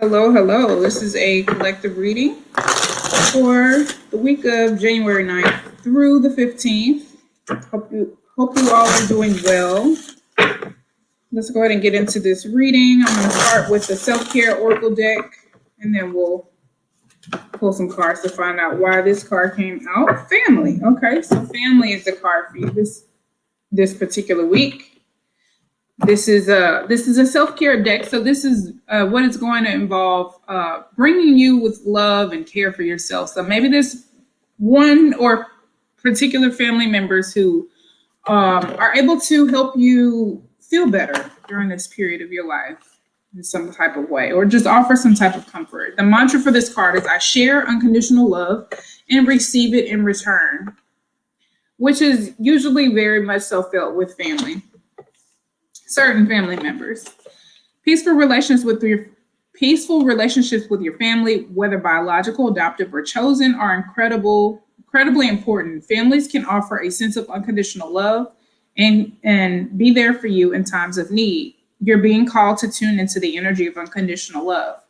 Hello, hello. This is a collective reading for the week of January 9th through the 15th. Hope you all are doing well. Let's go ahead and get into this reading. I'm going to start with the self-care oracle deck, and then we'll pull some cards to find out why this card came out. Family. Okay, so family is the card for you this particular week. This is a self-care deck, so this is what it's going to involve bringing you with love and care for yourself. So maybe there's one or particular family members who are able to help you feel better during this period of your life in some type of way, or just offer some type of comfort. The mantra for this card is I share unconditional love and receive it in return, which is usually very much so felt with family. Certain family members. Peaceful relationships with your family, whether biological, adoptive, or chosen, are incredibly important. Families can offer a sense of unconditional love and be there for you in times of need. You're being called to tune into the energy of unconditional love.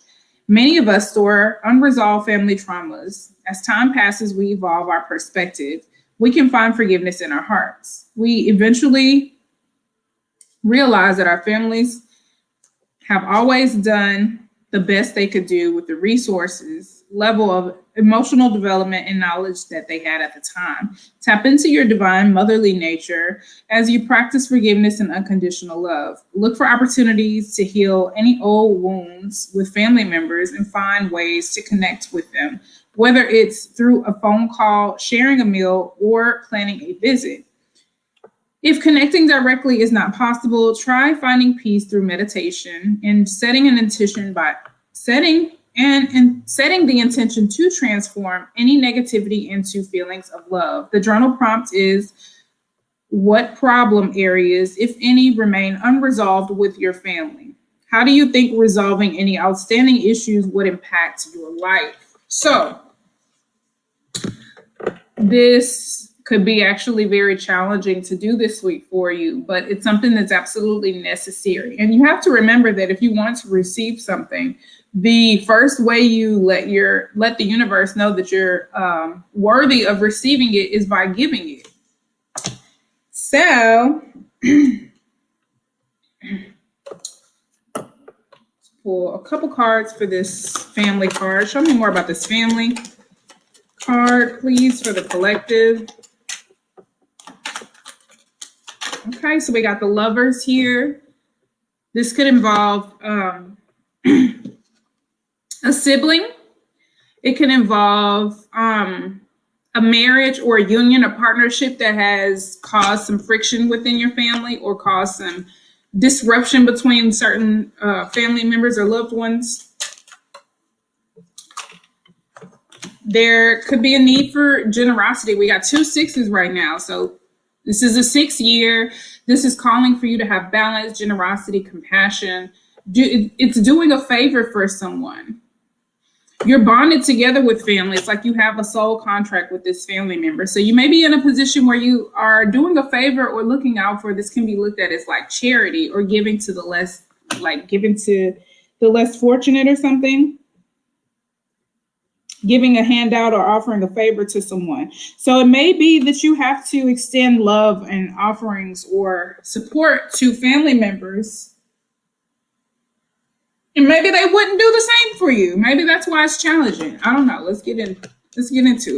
Many of us store unresolved family traumas. As time passes, we evolve our perspective. We can find forgiveness in our hearts. We eventually realize that our families have always done the best they could do with the resources, level of emotional development, and knowledge that they had at the time. Tap into your divine motherly nature as you practice forgiveness and unconditional love. Look for opportunities to heal any old wounds with family members and find ways to connect with them, whether it's through a phone call, sharing a meal, or planning a visit. If connecting directly is not possible, try finding peace through meditation and setting an intention by setting the intention to transform any negativity into feelings of love. The journal prompt is, what problem areas, if any, remain unresolved with your family? How do you think resolving any outstanding issues would impact your life? So this could be actually very challenging to do this week for you, but it's something that's absolutely necessary. And you have to remember that if you want to receive something, the first way you let the universe know that you're worthy of receiving it is by giving it. So let's pull a couple cards for this family card. Show me more about this family card, please, for the collective. Okay, so we got the Lovers here. This could involve a sibling. It can involve a marriage or a union, a partnership that has caused some friction within your family or caused some disruption between certain family members or loved ones. There could be a need for generosity. We got 2 6s right now, so this is a 6th year. This is calling for you to have balance, generosity, compassion. It's doing a favor for someone. You're bonded together with family. It's like you have a soul contract with this family member. So you may be in a position where you are doing a favor or looking out for. This can be looked at as like charity or giving to the less fortunate or something. Giving a handout or offering a favor to someone. So it may be that you have to extend love and offerings or support to family members. And maybe they wouldn't do the same for you. Maybe that's why it's challenging. I don't know. Let's get into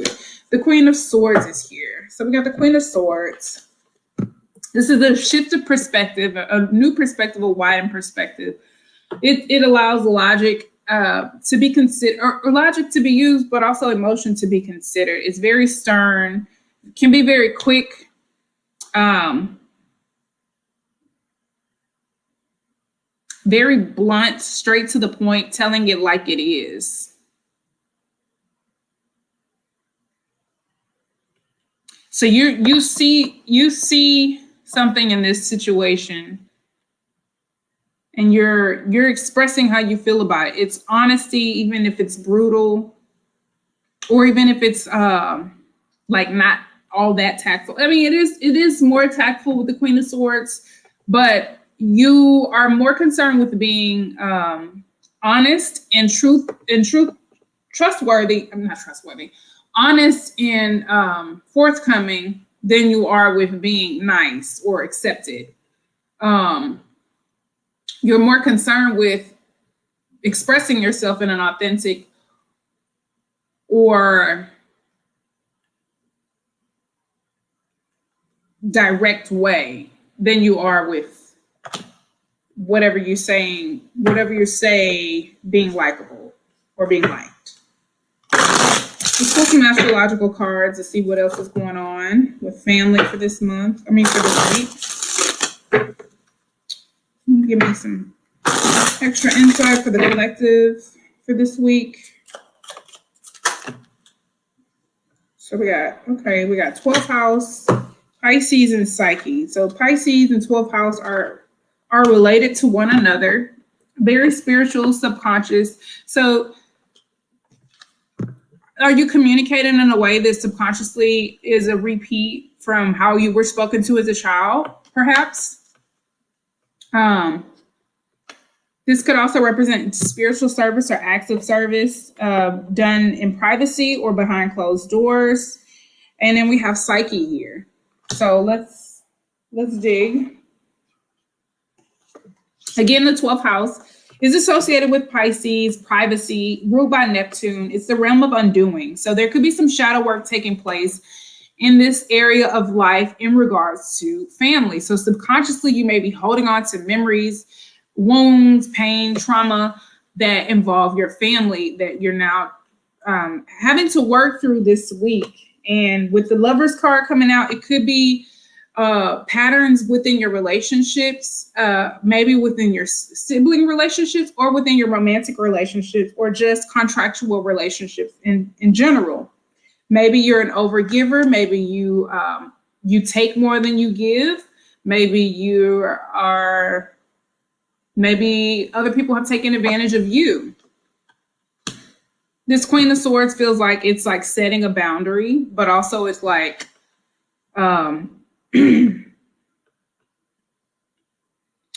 it. The Queen of Swords is here. So we got the Queen of Swords. This is a shift of perspective, a new perspective, a widened perspective. It allows logic to be considered, or logic to be used, but also emotion to be considered. It's very stern, can be very quick. Very blunt, straight to the point, telling it like it is. So you see something in this situation, and you're expressing how you feel about it. It's honesty, even if it's brutal, or even if it's like not all that tactful. I mean, it is more tactful with the Queen of Swords, but you are more concerned with being honest and trustworthy. I'm not trustworthy. Honest and forthcoming than you are with being nice or accepted. You're more concerned with expressing yourself in an authentic or direct way than you are with whatever you say being likable or being liked. Let's pull some astrological cards to see what else is going on with family for this month. For this week. Give me some extra insight for the collective for this week. So we got 12th house, Pisces, and Psyche. So Pisces and 12th house are related to one another, very spiritual, subconscious. So are you communicating in a way that subconsciously is a repeat from how you were spoken to as a child, perhaps? This could also represent spiritual service or acts of service done in privacy or behind closed doors. And then we have Psyche here. So let's dig. Again, the 12th house is associated with Pisces, privacy, ruled by Neptune. It's the realm of undoing. So there could be some shadow work taking place in this area of life in regards to family. So subconsciously, you may be holding on to memories, wounds, pain, trauma that involve your family that you're now having to work through this week. And with the Lovers card coming out, it could be patterns within your relationships, maybe within your sibling relationships or within your romantic relationships or just contractual relationships in general. Maybe you're an overgiver. Maybe you take more than you give. Maybe other people have taken advantage of you. This Queen of Swords feels like it's like setting a boundary, but also it's like I'm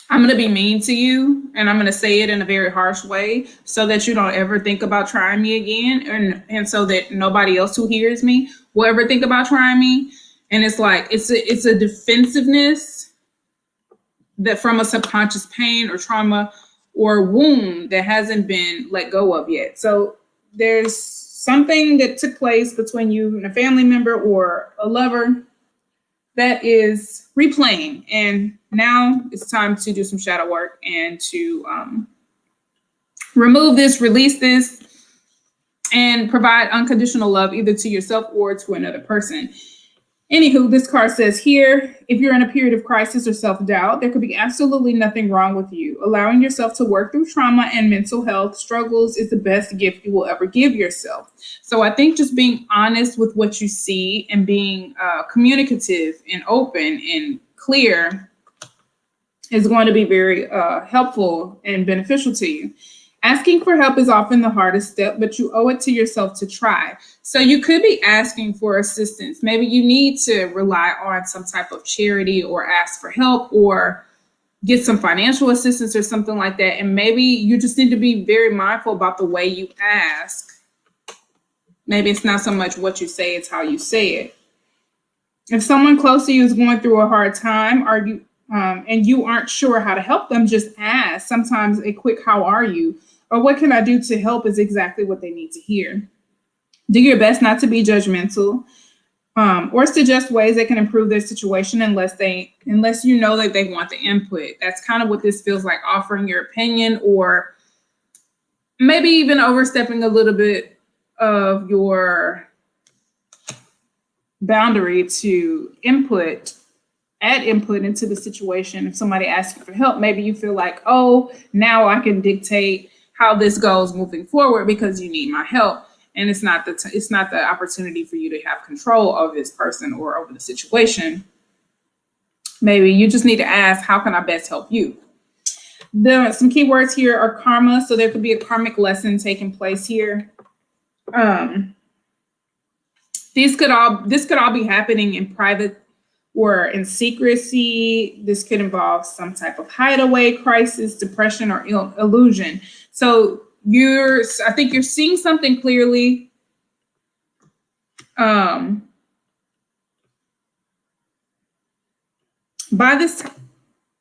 going to be mean to you and I'm going to say it in a very harsh way so that you don't ever think about trying me again. And so that nobody else who hears me will ever think about trying me. And it's like, it's a defensiveness that from a subconscious pain or trauma or wound that hasn't been let go of yet. So there's something that took place between you and a family member or a lover that is replaying. And now it's time to do some shadow work and to remove this, release this, and provide unconditional love either to yourself or to another person. Anywho, this card says here, if you're in a period of crisis or self-doubt, there could be absolutely nothing wrong with you. Allowing yourself to work through trauma and mental health struggles is the best gift you will ever give yourself. So I think just being honest with what you see and being communicative and open and clear is going to be very helpful and beneficial to you. Asking for help is often the hardest step, but you owe it to yourself to try. So you could be asking for assistance. Maybe you need to rely on some type of charity or ask for help or get some financial assistance or something like that. And maybe you just need to be very mindful about the way you ask. Maybe it's not so much what you say, it's how you say it. If someone close to you is going through a hard time, and you aren't sure how to help them, just ask. Sometimes a quick "how are you?" or "what can I do to help?" is exactly what they need to hear. Do your best not to be judgmental or suggest ways they can improve their situation unless you know that they want the input. That's kind of what this feels like, offering your opinion or maybe even overstepping a little bit of your boundary to add input into the situation. If somebody asks you for help, maybe you feel like, oh, now I can dictate how this goes moving forward because you need my help. And it's not the opportunity for you to have control over this person or over the situation. Maybe you just need to ask, how can I best help you? Some key words here are karma. So there could be a karmic lesson taking place here. This could all be happening in private or in secrecy. This could involve some type of hideaway, crisis, depression, or illusion. So I think you're seeing something clearly. By this,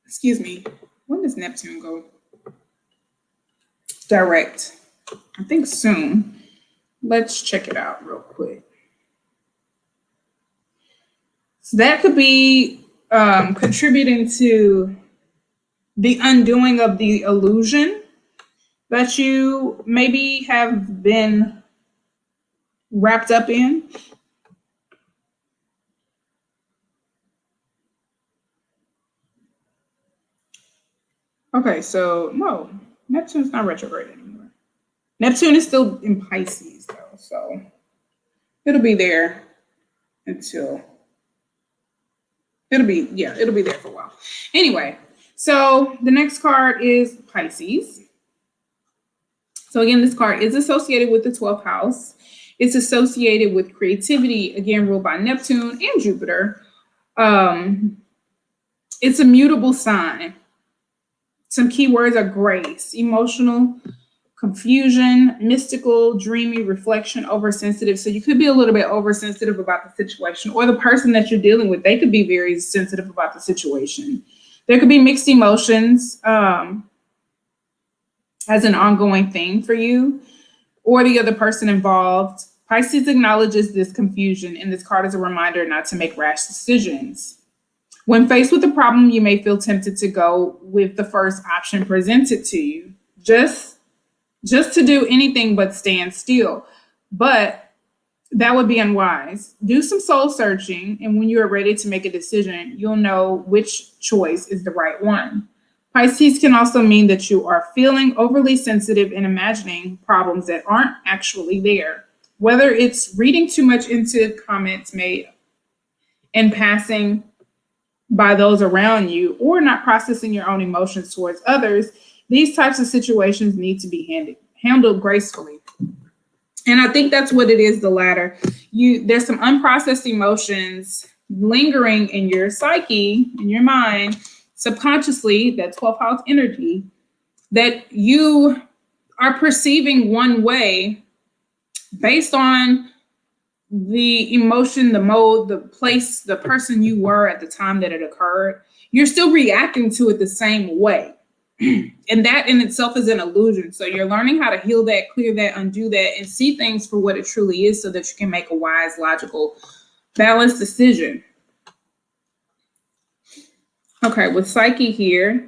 excuse me, when does Neptune go direct? I think soon. Let's check it out real quick. So that could be contributing to the undoing of the illusion that you maybe have been wrapped up in. Okay, so no, Neptune's not retrograde anymore. Neptune is still in Pisces though, so it'll be there until it'll be there for a while. Anyway, so the next card is Pisces. So again, this card is associated with the 12th house. It's associated with creativity, again, ruled by Neptune and Jupiter. It's a mutable sign. Some key words are grace, emotional, confusion, mystical, dreamy, reflection, oversensitive. So you could be a little bit oversensitive about the situation, or the person that you're dealing with, they could be very sensitive about the situation. There could be mixed emotions as an ongoing thing for you or the other person involved. Pisces acknowledges this confusion, and this card is a reminder not to make rash decisions. When faced with a problem, you may feel tempted to go with the first option presented to you, just to do anything but stand still. But that would be unwise. Do some soul searching, and when you are ready to make a decision, you'll know which choice is the right one. Pisces can also mean that you are feeling overly sensitive and imagining problems that aren't actually there. Whether it's reading too much into comments made in passing by those around you, or not processing your own emotions towards others, these types of situations need to be handled gracefully. And I think that's what it is, the latter. There's some unprocessed emotions lingering in your psyche, in your mind, subconsciously, that 12th house energy, that you are perceiving one way based on the emotion, the mode, the place, the person you were at the time that it occurred. You're still reacting to it the same way. And that in itself is an illusion. So you're learning how to heal that, clear that, undo that, and see things for what it truly is so that you can make a wise, logical, balanced decision. Okay, with Psyche here.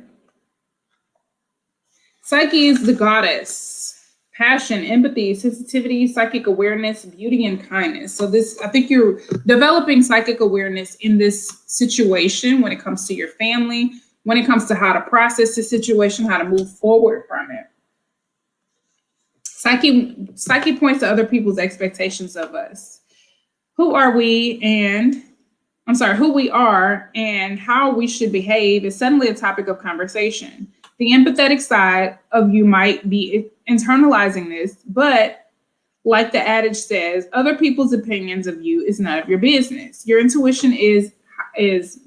Psyche is the goddess. Passion, empathy, sensitivity, psychic awareness, beauty, and kindness. So I think you're developing psychic awareness in this situation when it comes to your family, when it comes to how to process the situation, how to move forward from it. Psyche points to other people's expectations of us. Who we are and how we should behave is suddenly a topic of conversation. The empathetic side of you might be internalizing this, but like the adage says, other people's opinions of you is none of your business. Your intuition is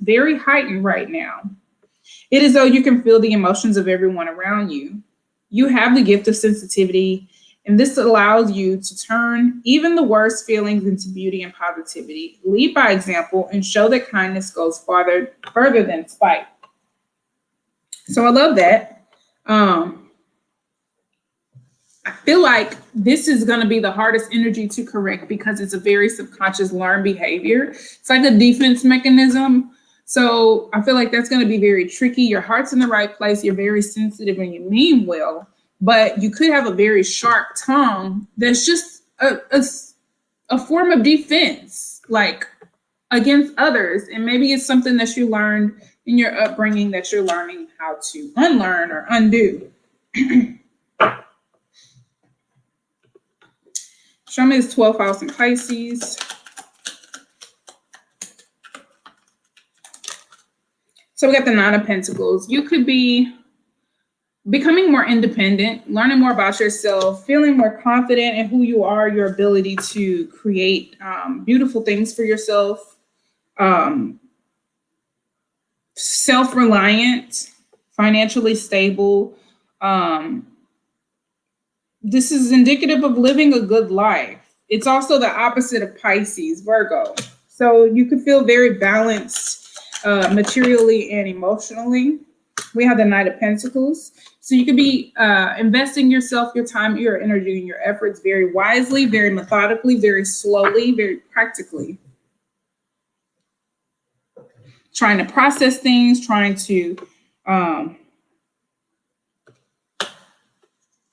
very heightened right now. It is though you can feel the emotions of everyone around you. You have the gift of sensitivity, and this allows you to turn even the worst feelings into beauty and positivity. Lead by example and show that kindness goes further than spite. So I love that. I feel like this is going to be the hardest energy to correct because it's a very subconscious learned behavior. It's like a defense mechanism. So I feel like that's going to be very tricky. Your heart's in the right place. You're very sensitive and you mean well, but you could have a very sharp tongue that's just a form of defense, like against others. And maybe it's something that you learned in your upbringing that you're learning how to unlearn or undo. Show me this 12th house in Pisces. So we got the Nine of Pentacles. You could be becoming more independent, learning more about yourself, feeling more confident in who you are, your ability to create beautiful things for yourself. self-reliant, financially stable. This is indicative of living a good life. It's also the opposite of Pisces, Virgo. So you could feel very balanced materially and emotionally. We have the Knight of Pentacles. So you could be investing yourself, your time, your energy, and your efforts very wisely, very methodically, very slowly, very practically. Trying to process things, trying to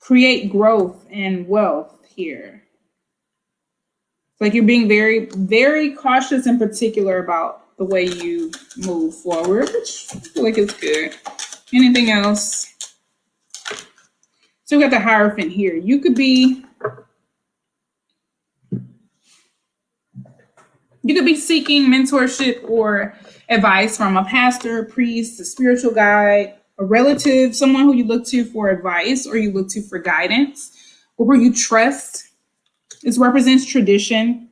create growth and wealth here. It's like you're being very, very cautious and particular about the way you move forward, which I feel like is good. Anything else? So we got the Hierophant here. You could be seeking mentorship or advice from a pastor, a priest, a spiritual guide, a relative, someone who you look to for advice or you look to for guidance, or who you trust. This represents tradition.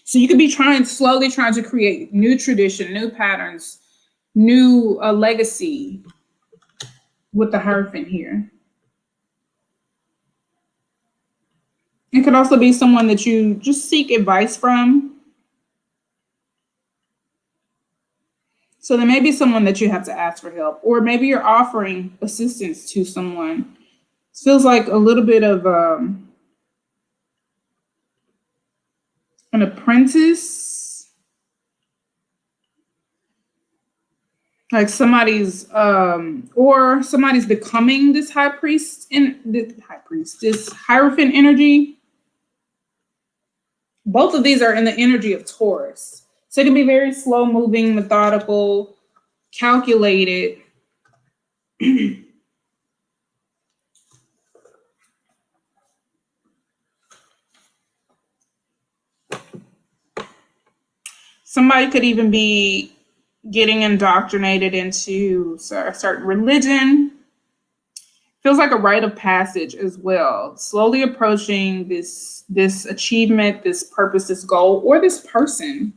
So you could be slowly trying to create new tradition, new patterns, new legacy with the Hierophant here. It could also be someone that you just seek advice from. So there may be someone that you have to ask for help, or maybe you're offering assistance to someone. It feels like a little bit of an apprentice, like somebody's becoming this this Hierophant energy. Both of these are in the energy of Taurus. So it can be very slow moving, methodical, calculated. Somebody could even be getting indoctrinated into a certain religion. Feels like a rite of passage as well. Slowly approaching this achievement, this purpose, this goal, or this person.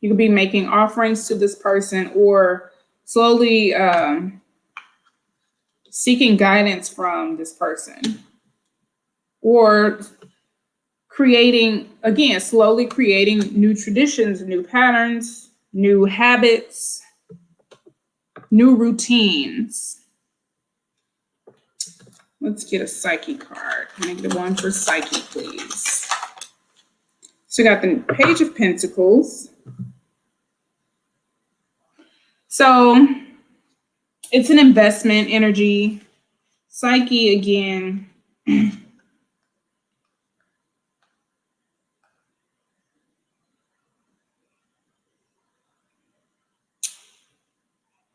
You could be making offerings to this person or slowly seeking guidance from this person. Or slowly creating new traditions, new patterns, new habits, new routines. Let's get a Psyche card. -1 for Psyche, please. So we got the Page of Pentacles. So it's an investment energy. Psyche again.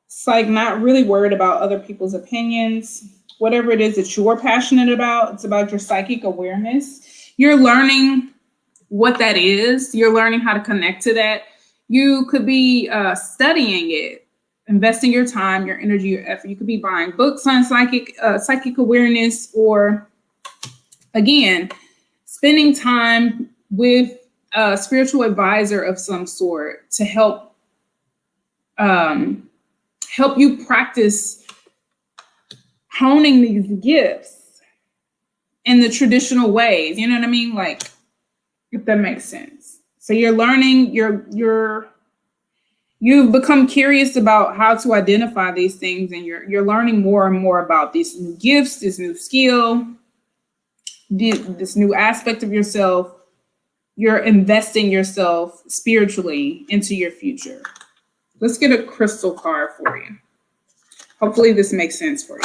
It's like not really worried about other people's opinions. Whatever it is that you're passionate about, it's about your psychic awareness. You're learning what that is. You're learning how to connect to that. You could be studying it, investing your time, your energy, your effort. You could be buying books on psychic awareness, or again, spending time with a spiritual advisor of some sort to help you practice honing these gifts in the traditional ways. You know what I mean? Like, if that makes sense. So you're learning, you've become curious about how to identify these things, and you're learning more and more about these new gifts, this new skill, this new aspect of yourself. You're investing yourself spiritually into your future. Let's get a crystal card for you. Hopefully this makes sense for you.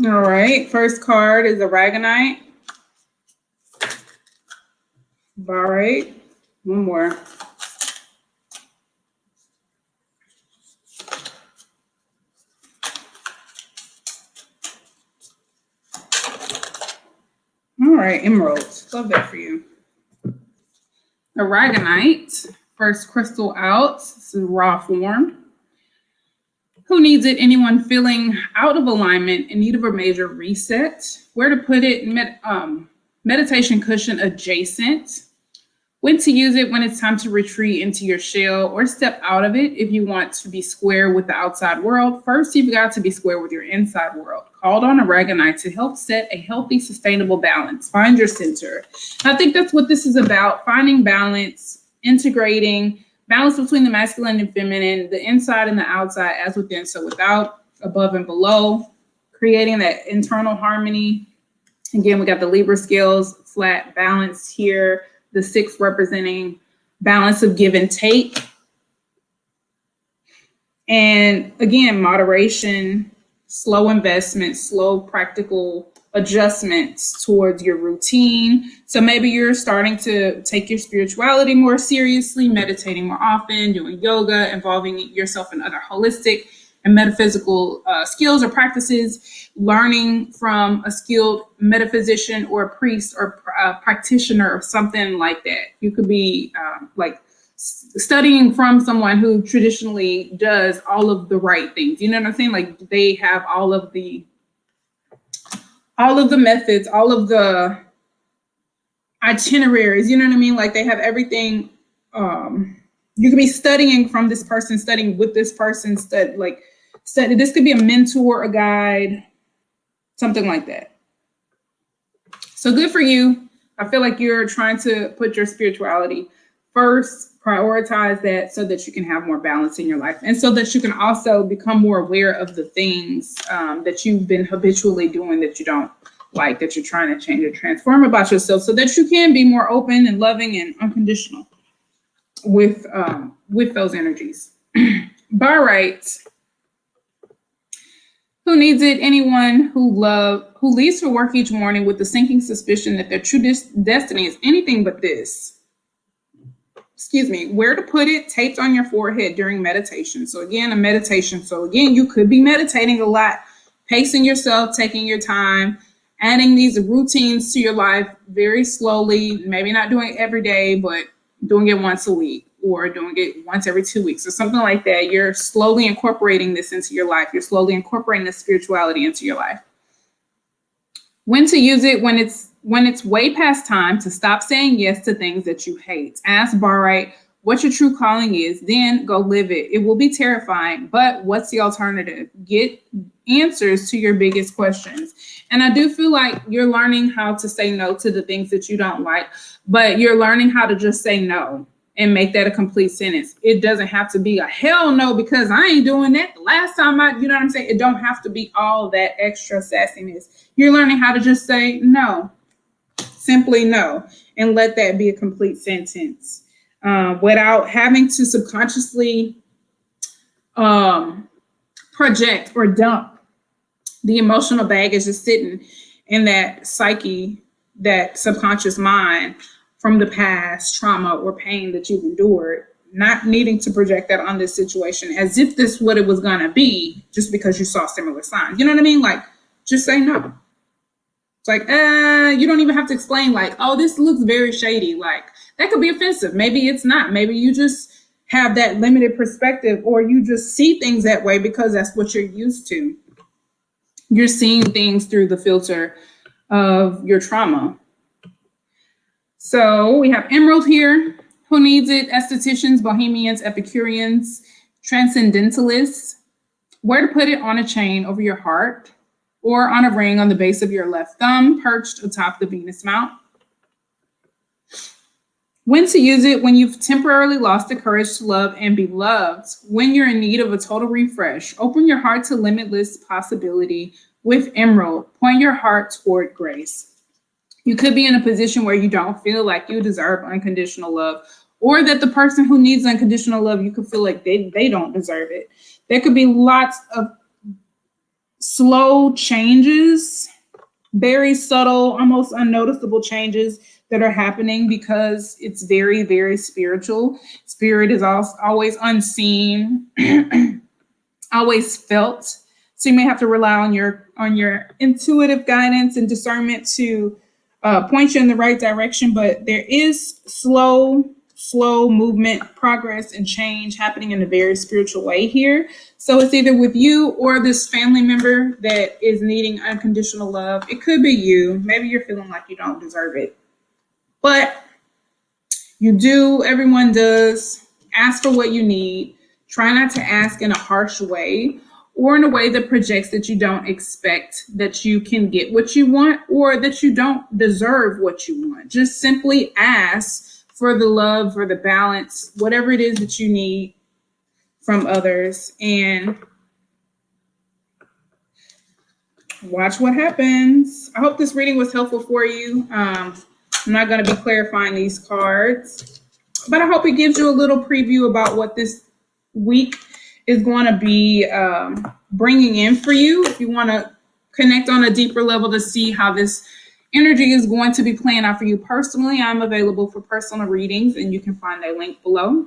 All right, first card is Aragonite. All right, one more. right, emerald. Love that for you. Aragonite, first crystal out. This is raw form. Who needs it? Anyone feeling out of alignment, in need of a major reset. Where to put it? Meditation cushion adjacent. When to use it? When it's time to retreat into your shell or step out of it if you want to be square with the outside world. First, you've got to be square with your inside world. Called on Aragonite to help set a healthy, sustainable balance. Find your center. I think that's what this is about, finding balance, integrating, balance between the masculine and feminine, the inside and the outside as within, so without, above and below, creating that internal harmony. Again, we got the Libra scales, flat, balanced here. The 6 representing balance of give and take. And again, moderation, slow investment, slow practical adjustments towards your routine. So maybe you're starting to take your spirituality more seriously, meditating more often, doing yoga, involving yourself in other holistic and metaphysical skills or practices, learning from a skilled metaphysician or a priest or practitioner or something like that. You could be studying from someone who traditionally does all of the right things. You know what I'm saying? Like they have all of the methods, all of the itineraries. You know what I mean? Like they have everything. You could be studying from this person, studying with this person, study. This could be a mentor, a guide, something like that. So good for you. I feel like you're trying to put your spirituality first, prioritize that so that you can have more balance in your life and so that you can also become more aware of the things that you've been habitually doing that you don't like, that you're trying to change or transform about yourself so that you can be more open and loving and unconditional with those energies. Barite. Who needs it? Anyone who leaves for work each morning with the sinking suspicion that their true destiny is anything but this. Where to put it? Taped on your forehead during meditation. So again, a meditation. So again, you could be meditating a lot, pacing yourself, taking your time, adding these routines to your life very slowly, maybe not doing it every day, but doing it once a week or doing it once every 2 weeks or something like that. You're slowly incorporating this into your life. You're slowly incorporating this spirituality into your life. When to use it? When it's way past time to stop saying yes to things that you hate. Ask Barite what your true calling is, then go live it. It will be terrifying, but what's the alternative? Get answers to your biggest questions. And I do feel like you're learning how to say no to the things that you don't like, but you're learning how to just say no and make that a complete sentence. It doesn't have to be a hell no because I ain't doing that. The last time you know what I'm saying? It don't have to be all that extra sassiness. You're learning how to just say no, simply no, and let that be a complete sentence without having to subconsciously project or dump the emotional baggage that's sitting in that psyche, that subconscious mind from the past trauma or pain that you've endured, not needing to project that on this situation as if this is what it was going to be just because you saw similar signs. You know what I mean? Like, just say no. It's like, you don't even have to explain like, oh, this looks very shady. Like, that could be offensive. Maybe it's not. Maybe you just have that limited perspective or you just see things that way because that's what you're used to. You're seeing things through the filter of your trauma. So we have Emerald here. Who needs it? Estheticians, bohemians, Epicureans, transcendentalists. Where to put it? On a chain over your heart or on a ring on the base of your left thumb, perched atop the Venus mount. When to use it? When you've temporarily lost the courage to love and be loved. When you're in need of a total refresh. Open your heart to limitless possibility with Emerald. Point your heart toward grace. You could be in a position where you don't feel like you deserve unconditional love, or that the person who needs unconditional love, you could feel like they don't deserve it. There could be lots of slow changes, very subtle, almost unnoticeable changes that are happening because it's very, very spiritual. Spirit is always unseen, always felt. So you may have to rely on your intuitive guidance and discernment to point you in the right direction, but there is slow movement, progress, and change happening in a very spiritual way here. So it's either with you or this family member that is needing unconditional love. It could be you. Maybe you're feeling like you don't deserve it, but you do. Everyone does. Ask for what you need. Try not to ask in a harsh way or in a way that projects that you don't expect that you can get what you want or that you don't deserve what you want. Just simply ask for the love, for the balance, whatever it is that you need from others, and watch what happens. I hope this reading was helpful for you. I'm not going to be clarifying these cards, but I hope it gives you a little preview about what this week is going to be bringing in for you. If you want to connect on a deeper level to see how this energy is going to be playing out for you personally, I'm available for personal readings, and you can find a link below.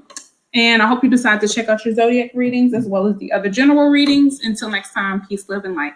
And I hope you decide to check out your zodiac readings as well as the other general readings. Until next time, peace, love, and light.